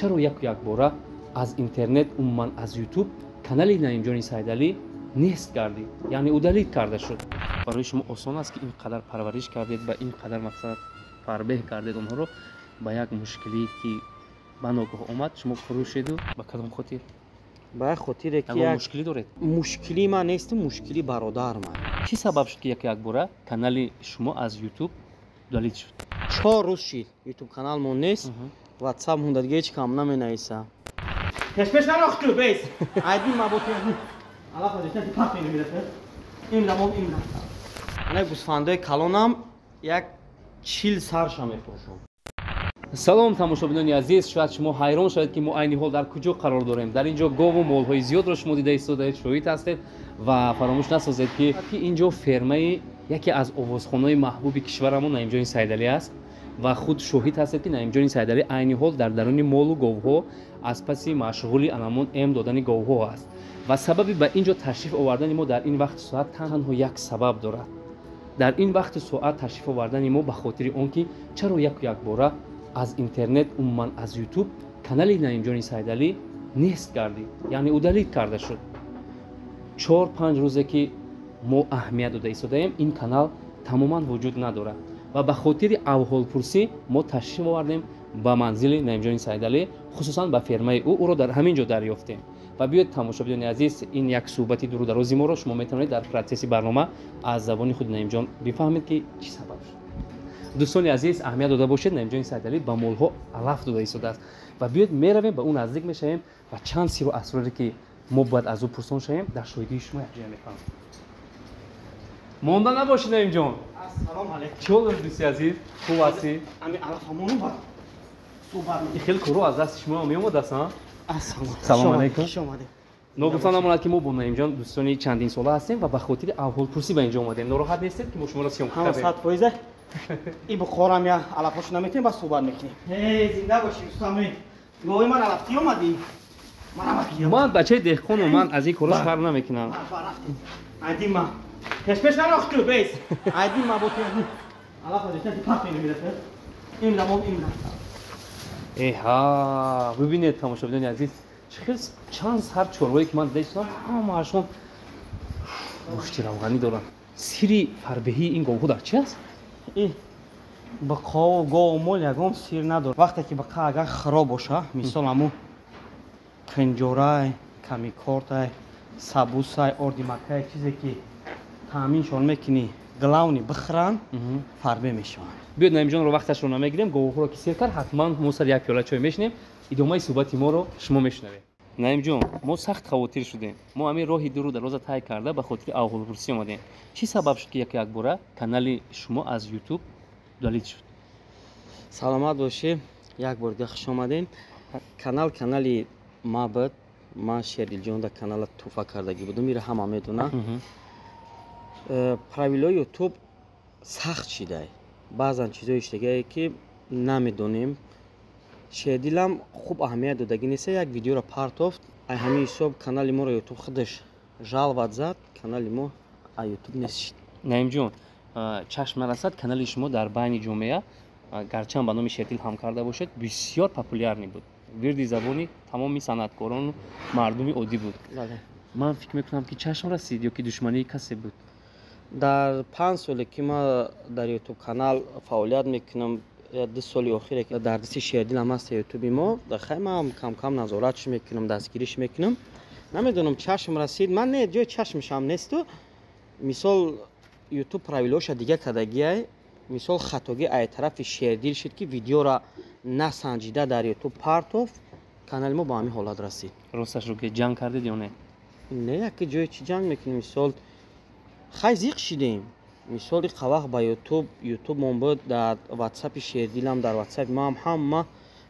чаро як бора аз интернет умуман аз ютуб канали Наимҷони Сайдалӣ нест гардид, яъне удалид карда шуд. барои шумо осон аст ки ин қадар парвариш кардед ба ин қадар мақсад фарбеҳ кардед онҳоро ба як мушкилӣ ки ба ногоҳ омад шумо фурӯшеду ба кадом хотир? ба хотире ки ягон мушкилӣ доред? мушкилӣ ман несту, мушкили бародарман. чӣ сабаб шуд ки як бора канали шумо аз ютуб удалид шуд? 4 рӯз шид ютуб каналмон нест. WhatsApp мунда дига ҳеҷ кам наменависа. Пеш нарохту бес. Айди маботи. Алла ходиштан ти пак намирате. Имда мол имда. Ана гусфандаи калонам як 40 сарша мефурӯшам. салом тамошобинони азиз, шояд шумо ҳайрон шавед ки мо айни ҳол дар куҷо қарор дорем. дар инҷо гову молҳои зиёдро шумо дида истодаед, шоҳид ҳастед ва фаромӯш насозед ки инҷо фермаи яке аз овозхонҳои маҳбуби кишварамон Наимҷони Сайдалӣ аст ва худ шоҳид ҳастед ки Наимҷони Сайдалӣ айни ҳол дар даруни молу говҳо аз паси машғули анамон эм додани говҳо аст ва сабаби ба инҷо ташриф овардани мо дар ин вақти соат танҳо як сабаб дорад. дар ин вақти соат ташриф овардани мо ба хотири он ки чаро як бора аз интернет умуман аз ютуб канали Наимҷони Сайдалӣ нест гардид, яъне удалид карда шуд. 4-5 рӯзе ки мо аҳамият дода истодаем, ин канал тамоман вуҷуд надорад ва ба хотири авҳолпурсӣ мо ташриф овардем ба манзили Наимҷони Сайдалӣ, хусусан ба фермаи ӯро дар ҳамин ҷо дарёфтем. ва биёед тамошобинони азиз, ин як суҳбати дуру дарози моро шумо метавонед дар процесси барнома аз забони худи Наимҷон бифаҳмед ки чӣ сабаб шуд. дӯстони азиз, аҳамият дода бошед, Наимҷони Сайдалӣ ба молҳо алаф дода истодааст ва биёед меравем ба ӯ наздик мешавем ва чанд сиру асроре ки мо бояд аз ӯ пурсон шавем дар шоҳидии шумо якҷоя мефаҳмем. монда набошед Наимҷон. Ассалому алайкум. чӣ ҳол доред дӯсти азиз? хуб ҳастӣ? Ами алафамону ба субҳан. хеле корҳо аз дасти шумо меомадаст. Салом алайкум. ногуфтан намонад ки мо бо Наимҷон дӯстони чандин сола ҳастем ва ба хотири авҳолпурсӣ ба инҷо омадем. нороҳат нестед ки мо шуморо сиёмка кардем? 100%. И бухорам я алафош наметем ба суҳбат мекунем. Зинда бошӣ устами. Гоҳи ман алафти омади. ман бачаи деҳқону ман аз ин кораш фарқ намекунам. Айди ма. Пеш нарохту бес. Айди ма боти. Алаф ҳозиртан ти пак намирате. Имда мол имда. эҳа, бибинед тамошобинони азиз, хеле чанд сар чорвое ки ман дида истодам, ҳамаашон гӯшти равғанӣ доранд. сири фарбеҳии ин говҳо дар чӣ аст? бақову гов мол ягон сир надорад. вақте ки бақа агар хироб боша, мисол аму кинҷорай, камикортай, сабусай, ордимакай чизе ки таъминшон мекунӣ главни бихӯранд, фарбе мешаванд. биёед Наимҷонро вақташро намегирем, говҳоро ки сир кард, ҳатман мо сар як пиёла чой мешинем, идомаи суҳбати моро шумо мешунавед. Наимҷон, мо сахт хавотир шудем. мо ҳамин роҳи дуру дароза тай карда ба хотири авҳолпурсӣ омадем. чӣ сабаб шуд ки як бора канали шумо аз ютуб удалид шуд? саломат бошӣ, як бор дига хуш омадем. канали ма буд. ман Шердилҷон да канала туҳфа кардагӣ будам, иро ҳама медонанд. правилои ютуб сахт шидай. баъзан чизои штагае ки намедонем. Шердилам хуб аҳамият додагӣ неста, як видеоро партофт, ай ҳамин ҳисоб канали моро ютуб худаш жалват зад, канали мо а ютуб нест шид. Наимҷон, чашм нарасад, канали шумо дар байни ҷомеа, гарчанд ба номи Шердил ҳам карда бошед, бисёр популярный буд. вирди забони тамоми санъаткорону мардуми оддӣ буд. ман фикр мекунам ки чашм расид ё ки душмании касе буд. дар 5 соле ки ман дар ютуб канал фаъолият мекунам, 2 соли охире ки дар дасти Шердилам ҳаст ютуби мо, хаймам кам назоратш мекунам, дастгириш мекунам. намедонам чашм расид, ман не ҷои чашмшам несту. мисол ютуб правилоша дига кардагиай, мисол хатоги ай тарафи Шердил шид ки видеора насанҷида дар ютуб партофт, канали мо ба ҳамин ҳолат расид. росташро ки ҷанг кардед ё не? не, яки ҷои чӣ ҷанг мекунем, мисол хай зиқ шидем. мисол иқавақт ба ютуб мон буд, дар ватсапи Шердилам, дар ватсапи маам ҳама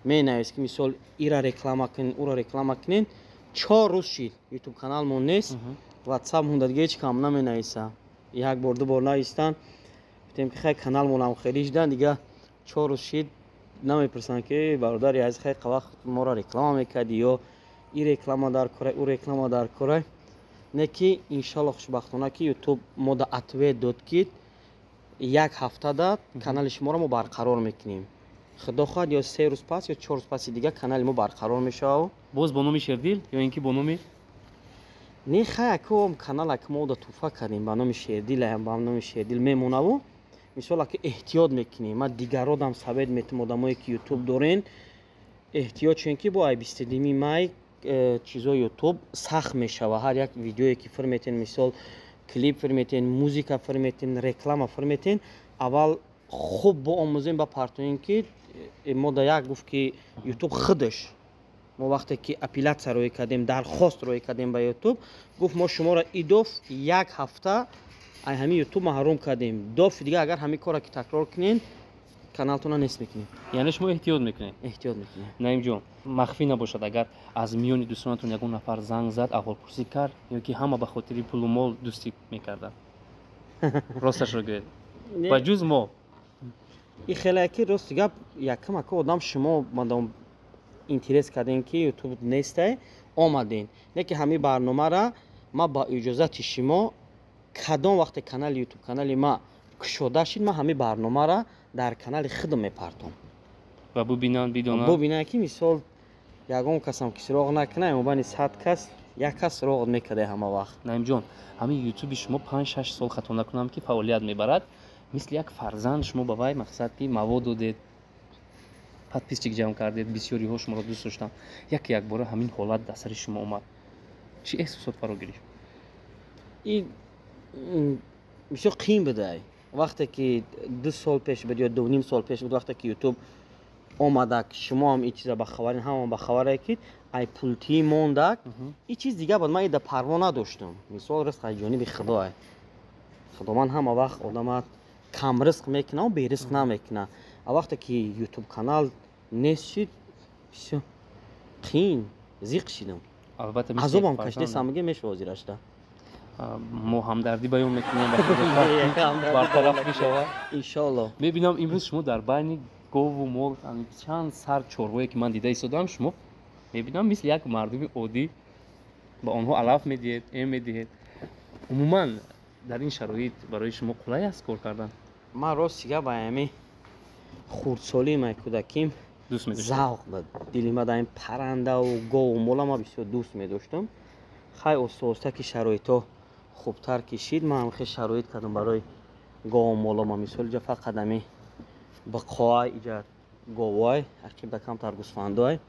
менавист ки мисол ира реклама кунед, уро реклама кунед. 4 рӯз шид ютуб канал мон нест. ватсап мунда дига ҳеҷ кам наменависа. як бор ду бор навистан, гуфтем ки хай канал монам хеле шидан, дига 4 рӯз шид намепурсанд ки бародари азиз хай иқавақт моро реклама мекарди ё и реклама дар корай, у реклама дар корай. не ки иншаллоҳ хушбахтона ки ютуб мода ответ дод ки 1 ҳафта дад канали шуморо мо барқарор мекунем. худо хоҳад ё 3 рӯз пас ё 4 рӯз паси дига канали мо барқарор мешавад. боз бо номи Шердил ё ин ки бо номи не хай аком канал ак мо да туфа кардем ба номи Шердил ба номи Шердил мемонаву мисол ак эҳтиёт мекунем. ма дигародам савет метам одамое ки ютуб дорен эҳтиёт чунки бо ай 22 май чизои ютуб сахт мешава. ҳар як видеое ки фирметен мисол клип фирметен музика фирметен реклама фирметен аввал хуб бо омӯзем ба партоем ки мо да як гуфт ки ютуб худаш мо вақте ки апелляция роӣ кардем дархост роӣ кардем ба ютуб гуфт мо шуморо идоф як ҳафта ай ҳами ютуб маҳрум кардем. дофи дига агар ҳамин кора ки такрор кунен каналтона нест мекунем. яъне шумо эҳтиёт мекунед? эҳтиёт мекунем. наимҷон махфӣ набошад агар аз миёни дӯстонатон ягон нафар занг зад аҳволпурсӣ кард ё ки ҳама ба хотири пулу мол дӯстӣ мекарданд? росташро гӯед ба ҷуз мо и хелаки рости гап якам ака одам шумо мадом интерес кардем ки ютуб нестай омаден не ки ҳамин барномаро ма ба иҷозати шумо кадом вақте канали ютуб канали ма кушода шид ма ҳамин барномаро дар канали худам мепартом ва бубинанд бидонанд бубинанд ки мисол ягон касам ки суроғ накунад мобайни 100 кас як кас суроғ мекарда ҳама вақт. наимҷон ҳамин ютуби шумо 5-6 сол хато накунам ки фаъолият мебарад мисли як фарзанд шумо ба вай мақсад ки мавод додед подписчик ҷамъ кардед бисёриҳо шуморо дӯст доштанд як бора ҳамин ҳолат дар сари шумо омад чӣ эҳсосот фаро гирифт? и бисёр қиин будай вақте ки 2 сол пеш буд ё 2.5 сол пеш буд вақте ки ютуб омада шумо ҳам ин чиза бахабарин ҳамон бахабаре ки ай пултӣ мондак ин чиз дига буд ман ида парво надоштам мисол ризқ аз ҷониби худое худованд ҳама вақт одама кам ризқ мекунад беризқ намекунад а вақте ки ютуб канал нест шид бисёр қиин зиқ шидам албатта азобам кашида самига мешава зирашда мо ҳамдардӣ баён мекунем бартараф мешавад иншоалло. мебинам имрӯз шумо дар байни гову мол чанд сар чорвое ки ман дида истодам шумо мебинам мисли як мардуми оддӣ ба онҳо алаф медиҳед медиҳед умуман дар ин шароит барои шумо қулай аст кор кардан? ман ростига ба ҳами хурдсолии май кӯдаким дӯст медоштам завқ буд дили ма дар ин паррандаву гову мола ма бисёр дӯст медоштам. хай оста ки шароитҳо хубтар кишид ман ҳам хел шароит кардам барои гову мола ма мисол иҷа фақат ҳами бақоа иҷа говуай ақиб да камтар гӯсфандуай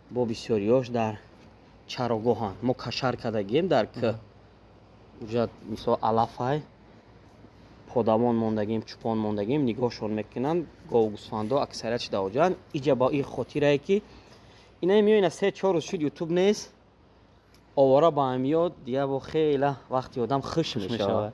бо бисёриёш дар чарогоҳанд мо кашар кардагием дар к иҷа мисол алафай подавон мондагием чӯпон мондагием нигоҳшон мекунанд гову гӯсфандо аксарият шуда оҷанд иҷа ба ин хотирае ки ина меоина 3-4 рӯз шуд ютуб нест овора ба ҳам меёд дига бо хела вақти одам хуш мешавад.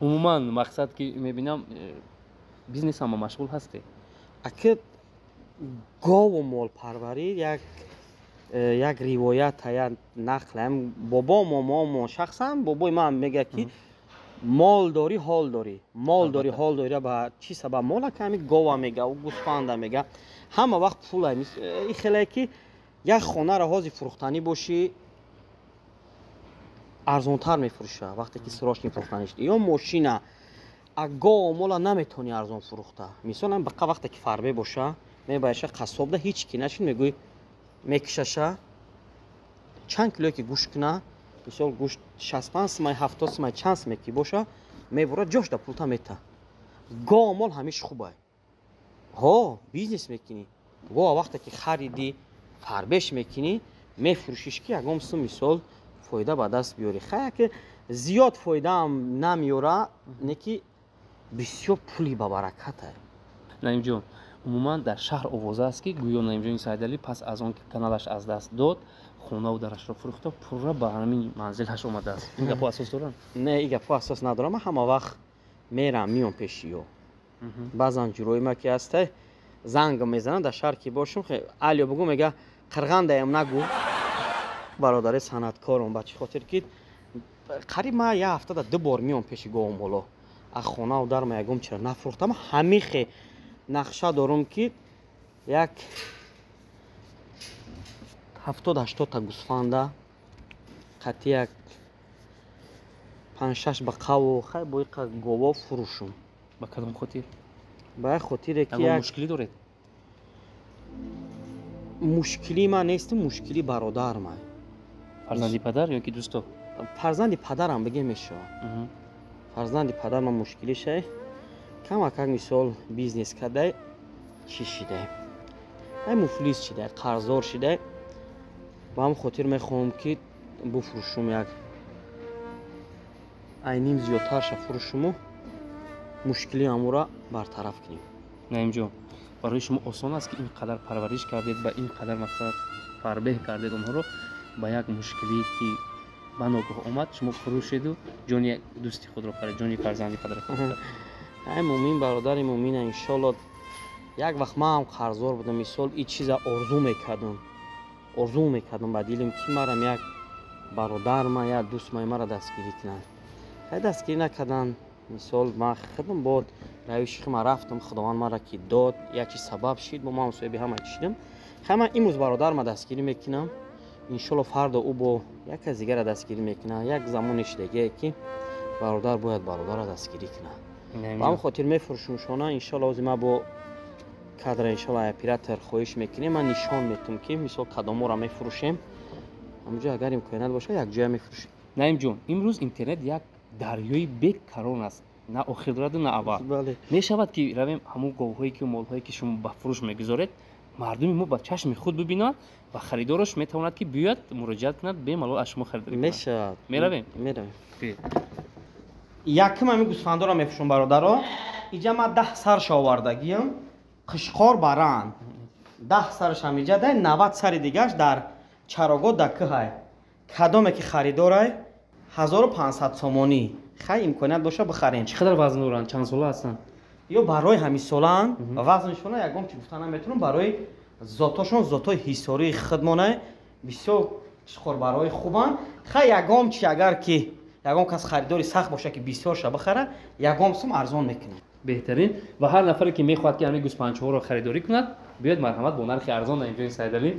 умуман мақсад ки мебинам бизнес ҳама машғул ҳастед? ака гову молпарварӣ як ривоята як нақлам бобо момомо шахсан бобои ман мега ки молдорӣ ҳолдорӣ молдорӣ ҳолдорӣ ба чӣ сабаб мола ки ҳами гова мега гӯсфанда мега ҳама вақт пула ин хелае ки як хонаро ҳозир фурӯхтанӣ бошӣ арзонтар мефурӯша вақте ки срочни фурӯхтанӣ шуд ё мошина а гову мола наметавонӣ арзон фурӯхта мисол бақа вақте ки фарбе боша мебаяша қассобда ҳеҷ ки нашуд мегӯй мекишаша чанд килое ки гӯшт куна мисол гӯшт 65 симай 70 симай чанд симай ки боша мебора ҷошда пулта мета гову мол ҳамиш хубай ҳо бизнес мекунӣ гова вақте ки хариди фарбеш мекунӣ мефурӯшиш ки ягон сум мисол фоида ба даст биёрӣ хая ки зиёд фоидаам намеёра не ки бисёр пули ба бараката. наимҷон умуман дар шаҳр овоза аст ки гӯё наимҷони сайдалӣ пас аз он ки каналаш аз даст дод хонаву дарашро фурӯхта пурра ба ҳамин манзилаш омадааст. ин гапҳо асос доранд? не ин гапҳо асос надорам. ман ҳама вақт мерам миём пеши ё баъзан ҷурои ма ки ҳастай занга мезанам дар шаҳр ки бошам алё бигӯ мега қирғандаям нагӯ бародари санъаткорам ба чӣ хотир ки қариб ма як ҳафтада 2 бор миём пеши гову моло аз хонаву дарма ягом чира нафурӯхтам ҳамихе нақша дорам ки як 70-80 та гӯсфанда қатъи як 5-6 бақаву хай бо ин қадр гово фурӯшум. ба кадом хотир? ба як хотире ки ягон мушкилӣ доред? мушкили ман несту, мушкили бародармай. фарзанди падар ё ки дӯсто? Фарзанди падарам бигем мешавад. Фарзанди падар ман мушкилиша камакак мисол бизнес кардай чӣ шидай. Ай муфлис шидай, қарздор шидай. Ба ҳамин хотир мехоҳам ки буфурӯшум як айним зиёдтарша фурӯшуму мушкили ҳамура бартараф кунем. наимҷон, барои шумо осон аст ки ин қадар парвариш кардед ба ин қадар мақсад фарбеҳ кардед онҳоро ба як мушкилие ки ба ногоҳ омад шумо фурӯшеду ҷони дӯсти худро харед, ҷони фарзанди падари худро харед. Ай муъмин бародари муъмина иншоалло як вақт ман ҳам қарздор будам, мисол ин чиза орзу мекардам ба дилим ки марам як бародарма я дӯстмай мара дастгирӣ кунад. Ай дастгирӣ накардан, мисол ман худам бод равиши ман рафтам, худованд мара ки дод, як чи сабаб шид, бо ман мусоҳиби ҳама чидам. Хай ман имрӯз бародарма дастгирӣ мекунам, иншоалло фарда ӯ бо як кас дигара дастгирӣ мекунад. Як замоне шидагие ки бародар бояд бародара дастгирӣ кунад. Ба ҳамин хотир мефурӯшумшона, иншоалло ози ман бо кадра иншоалло оператор хоҳиш мекунем, ман нишон метам ки мисол кадомора мефурӯшем. ҳамҷо агар имконият бошад якҷоя мефурӯшем. наимҷон, имрӯз интернет як дарёи бекарон аст, на охир дораду на аввал. Бале. мешавад ки равем ҳамун говҳое ки молҳое ки шумо ба фурӯш мегузоред мардуми мо ба чашми худ бибинад ва харидораш метавонад ки биёяд муроҷиат кунад бемалол аз шумо харидорӣ кунад. Мешавад. меравем Якм ҳамин гӯсфандора мефурӯшам бародаро. Иҷа ман 10 сарша овардагиам. Қишқор баранд. 10 сараш ҳам иҷа дай 90 сари дигаш дар чарогоҳ даккаҳай. Кадоме ки харидорай 1500 сомонӣ. Хай имконият боша бихарен. чӣ қадар вазн доранд, чанд сола ҳастанд? ё барои ҳамин соланд вазнашона ягон чи гуфта наметавонам, барои зотошон зотои ҳисории худмонай бисёр қишқорбарҳои хубанд. Хай ягон чи агар ки ягон кас харидори сахт боша ки бисёрша бихара, ягон сум арзон мекунад. беҳтарин ва ҳар нафаре ки мехоҳад ки ҳамин гӯспанчҳоро харидорӣ кунад биёяд марҳамат бо нархи арзон наимҷони сайдалӣ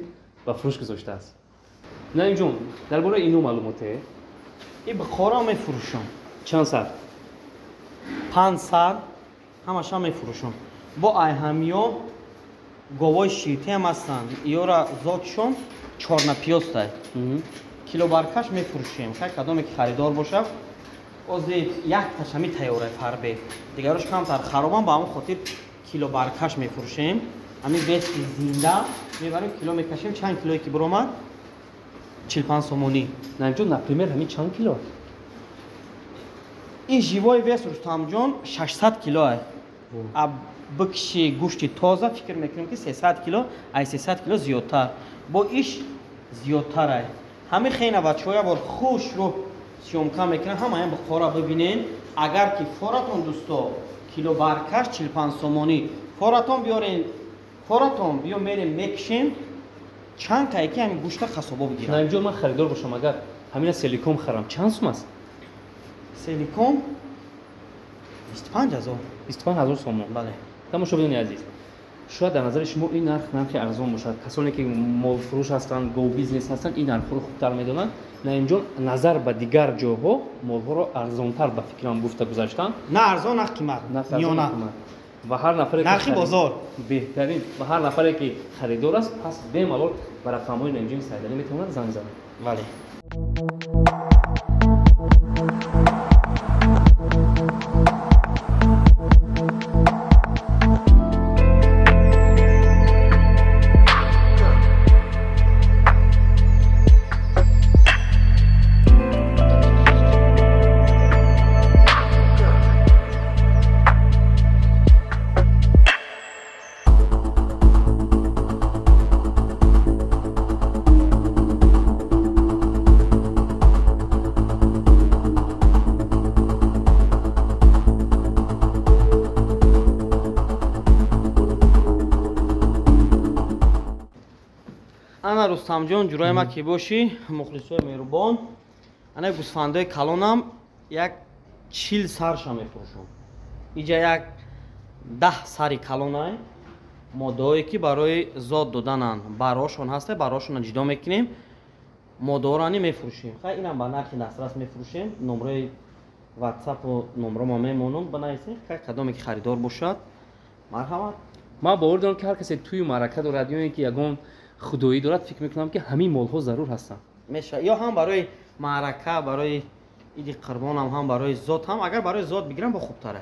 ба фурӯш гузоштааст. наимҷон, дар бораи инҳо маълумоте? И бихора мефурӯшам. чанд сар? 5 сар ҳамаша мефурӯшам. Бо айҳамиё говои ширтиам ҳастанд. иёра зотшон чорнапиёстай. Килобаркаш мефурӯшем. Хай кадоме ки харидор бошад ози якташ ҳами тайёрай фарбе. Дигарош камтар харобам, ба ҳамон хотир килобаркаш мефурӯшем. ҳамин вести зинда мебарем, кило мекашем. Чанд килое ки биромад? 45 сомонӣ. наимҷон, например ҳамин чанд кило? ин живои вест Рустамҷон 600 килоай. бикиши гӯшти тоза фикр мекунем ки 300 кило, ай 300 кило зиёдтар. Бо иш зиёдтарай. ҳамин хена бачаҳоя бор хушрӯ сёмка мекунанд, ҳамаям бихора бибинен. Агар ки форатон дӯсто килобаркаш 45 сомонӣ. Форатон биёрен, форатон биё мерем мекишем. чанд кай ки ҳамин гӯшта қасобо бигирад. наимҷон, ман харидор бошам, агар ҳамина селиком харам чанд сум аст? Селиком 25000. 25000 сомон. Бале. тамошобинони азиз, шояд дар назари шумо ин нархи арзон бошад. касоне ки молфурӯш ҳастанд, гов бизнес ҳастанд, ин нархҳоро хубтар медонанд. наимҷон, назар ба дигар ҷойҳо молҳоро арзонтар ба фикрам гуфта гузаштанд. На арзон, на қимат. Миёна. ва ҳар нафаре нархи бозор. беҳтарин ва ҳар нафаре ки харидор аст, пас бемалол ба рақамҳои наимҷони сайдалӣ метавонад занг занад. Бале. ана Рустамҷон, ҷурое ма ки бошӣ, мухлисои меҳрубон. Ана гӯсфандои калонам як 40 сарша мефурӯшам. иҷа як 10 сари калонай. моддаҳое ки барои зот додананд. барошон ҳаста, барошонро ҷудо мекунем. моддаҳоро мефурӯшем. Хай инам ба нархи дастрас мефурӯшем. номраи ватсапу номрамо мемонам банависем. Хай кадоме ки харидор бошад, марҳамат. ман бовар дорам ки ҳар касе тӯи маърака дорад ё ин ки ягон خدایی دارد فکر میکنم که همین مال ها ضرور هستن. میشه یا هم برای معرکه، برای ایدی قربان هم برای ذات هم، اگر برای ذات بگیرم با خوب تره.